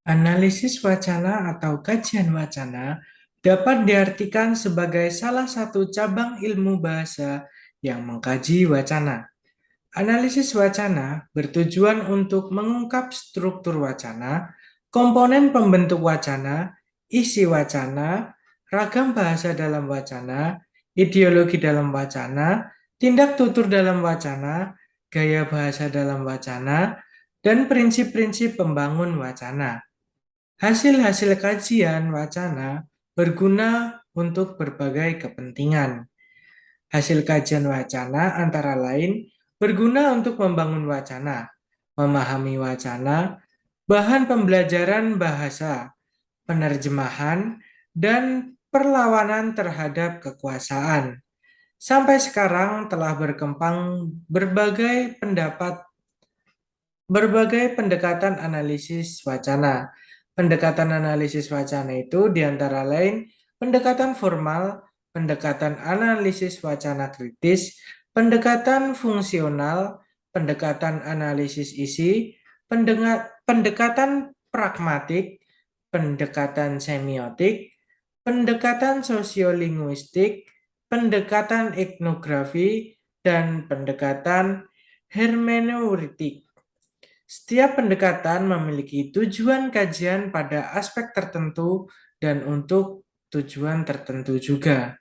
Analisis wacana atau kajian wacana dapat diartikan sebagai salah satu cabang ilmu bahasa yang mengkaji wacana. Analisis wacana bertujuan untuk mengungkap struktur wacana, komponen pembentuk wacana, isi wacana, ragam bahasa dalam wacana, ideologi dalam wacana, tindak tutur dalam wacana, gaya bahasa dalam wacana, dan prinsip-prinsip pembangun wacana. Hasil-hasil kajian wacana berguna untuk berbagai kepentingan. Hasil kajian wacana antara lain berguna untuk membangun wacana, memahami wacana, bahan pembelajaran bahasa, penerjemahan, dan perlawanan terhadap kekuasaan. Sampai sekarang telah berkembang berbagai pendekatan analisis wacana. Pendekatan analisis wacana itu diantara lain pendekatan formal, pendekatan analisis wacana kritis, pendekatan fungsional, pendekatan analisis isi, pendekatan pragmatik, pendekatan semiotik, pendekatan sosiolinguistik, pendekatan etnografi, dan pendekatan hermeneutik. Setiap pendekatan memiliki tujuan kajian pada aspek tertentu dan untuk tujuan tertentu juga.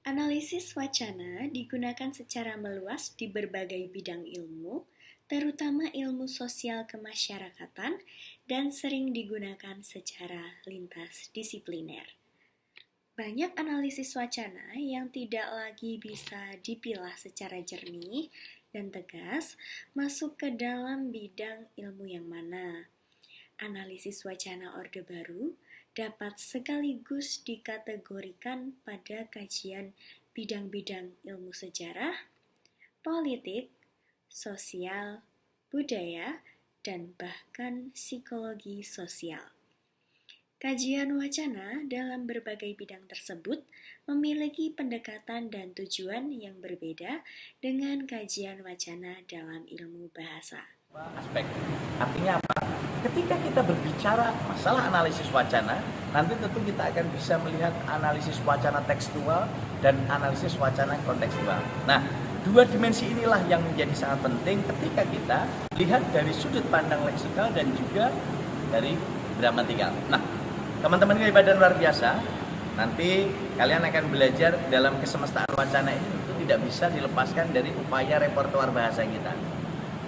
Analisis wacana digunakan secara meluas di berbagai bidang ilmu, terutama ilmu sosial kemasyarakatan, dan sering digunakan secara lintas disipliner. Banyak analisis wacana yang tidak lagi bisa dipilah secara jernih dan tegas masuk ke dalam bidang ilmu yang mana. Analisis wacana Orde Baru dapat sekaligus dikategorikan pada kajian bidang-bidang ilmu sejarah, politik, sosial, budaya, dan bahkan psikologi sosial. Kajian wacana dalam berbagai bidang tersebut memiliki pendekatan dan tujuan yang berbeda dengan kajian wacana dalam ilmu bahasa. Aspek. Artinya apa? Ketika kita berbicara masalah analisis wacana, nanti tentu kita akan bisa melihat analisis wacana tekstual dan analisis wacana kontekstual. Nah, dua dimensi inilah yang menjadi sangat penting ketika kita lihat dari sudut pandang leksikal dan juga dari gramatikal. Nah, teman-teman ini hebat dan luar biasa. Nanti kalian akan belajar dalam kesemestaan wacana ini itu tidak bisa dilepaskan dari upaya repertoar bahasa kita.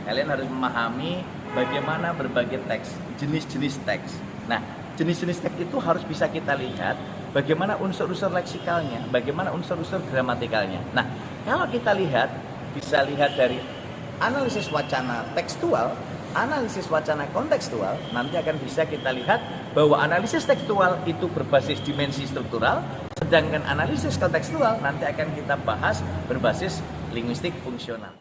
Kalian harus memahami bagaimana berbagai teks, jenis-jenis teks. Nah, jenis-jenis teks itu harus bisa kita lihat bagaimana unsur-unsur leksikalnya, bagaimana unsur-unsur gramatikalnya. Nah, kalau kita lihat, bisa lihat dari analisis wacana tekstual, analisis wacana kontekstual, nanti akan bisa kita lihat bahwa analisis tekstual itu berbasis dimensi struktural, sedangkan analisis kontekstual nanti akan kita bahas berbasis linguistik fungsional.